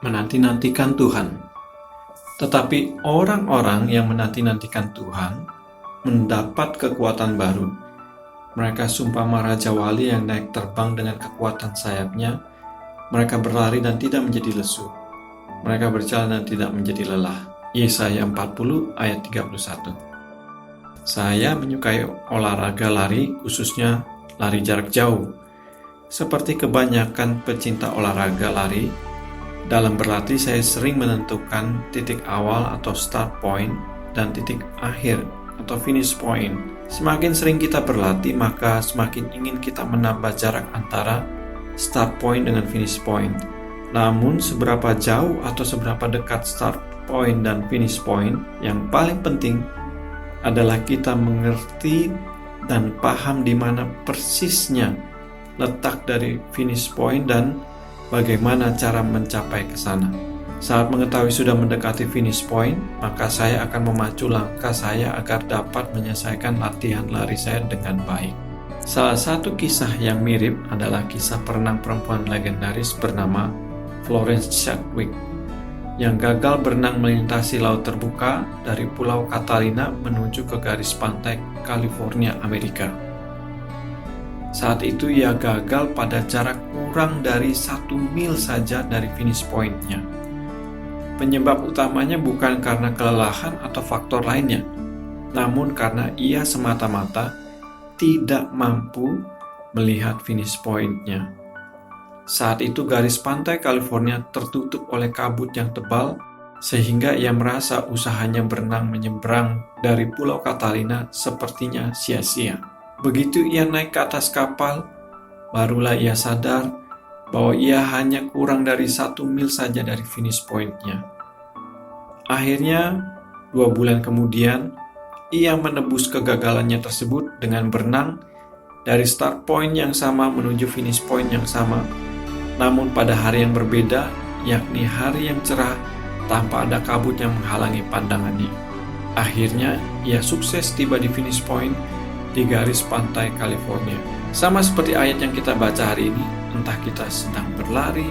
menanti-nantikan Tuhan. Tetapi orang-orang yang menanti-nantikan Tuhan mendapat kekuatan baru. Mereka seumpama raja wali yang naik terbang dengan kekuatan sayapnya. Mereka berlari dan tidak menjadi lesu. Mereka berjalan dan tidak menjadi lelah. Yesaya 40 ayat 31. Saya menyukai olahraga lari, khususnya lari jarak jauh. Seperti kebanyakan pecinta olahraga lari, dalam berlatih saya sering menentukan titik awal atau start point dan titik akhir atau finish point. Semakin sering kita berlatih, maka semakin ingin kita menambah jarak antara start point dengan finish point. Namun seberapa jauh atau seberapa dekat start point dan finish point, yang paling penting adalah kita mengerti dan paham di mana persisnya letak dari finish point dan bagaimana cara mencapai ke sana. Saat mengetahui sudah mendekati finish point, maka saya akan memacu langkah saya agar dapat menyelesaikan latihan lari saya dengan baik. Salah satu kisah yang mirip adalah kisah perenang perempuan legendaris bernama Florence Chadwick yang gagal berenang melintasi laut terbuka dari Pulau Catalina menuju ke garis pantai California, Amerika. Saat itu ia gagal pada jarak kurang dari 1 mil saja dari finish point-nya. Penyebab utamanya bukan karena kelelahan atau faktor lainnya, namun karena ia semata-mata tidak mampu melihat finish point-nya. Saat itu garis pantai California tertutup oleh kabut yang tebal, sehingga ia merasa usahanya berenang menyeberang dari Pulau Catalina sepertinya sia-sia. Begitu ia naik ke atas kapal, barulah ia sadar bahwa ia hanya kurang dari 1 mil saja dari finish point-nya. Akhirnya, 2 bulan kemudian, ia menebus kegagalannya tersebut dengan berenang dari start point yang sama menuju finish point yang sama, namun pada hari yang berbeda, yakni hari yang cerah tanpa ada kabut yang menghalangi pandangannya. Akhirnya, ia sukses tiba di finish point di garis pantai California. Sama seperti ayat yang kita baca hari ini, entah kita sedang berlari,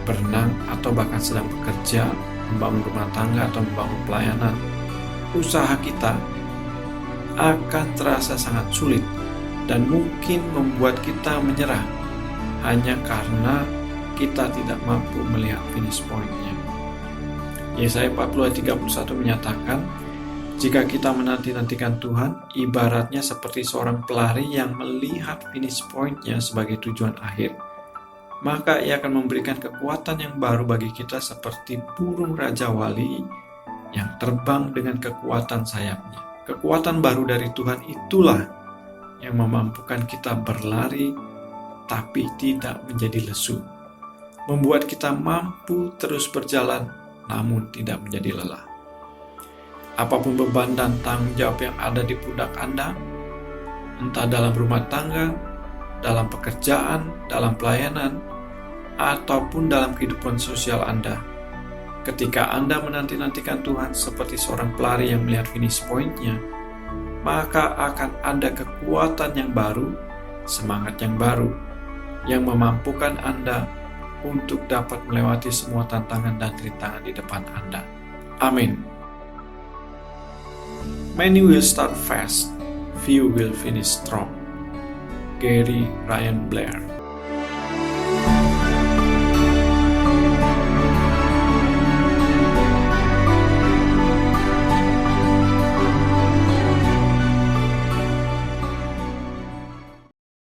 berenang, atau bahkan sedang bekerja, membangun rumah tangga atau membangun pelayanan, usaha kita akan terasa sangat sulit dan mungkin membuat kita menyerah hanya karena kita tidak mampu melihat finish point-nya. Yesaya 40 ayat 31 menyatakan, jika kita menanti-nantikan Tuhan, ibaratnya seperti seorang pelari yang melihat finish point-nya sebagai tujuan akhir. Maka ia akan memberikan kekuatan yang baru bagi kita seperti burung Raja Wali yang terbang dengan kekuatan sayapnya. Kekuatan baru dari Tuhan itulah yang memampukan kita berlari tapi tidak menjadi lesu. Membuat kita mampu terus berjalan namun tidak menjadi lelah. Apapun beban dan tanggung jawab yang ada di pundak Anda, entah dalam rumah tangga, dalam pekerjaan, dalam pelayanan, ataupun dalam kehidupan sosial Anda, ketika Anda menanti-nantikan Tuhan seperti seorang pelari yang melihat finish point-nya, maka akan ada kekuatan yang baru, semangat yang baru, yang memampukan Anda untuk dapat melewati semua tantangan dan rintangan di depan Anda. Amin. Many will start fast, few will finish strong. Gary Ryan Blair.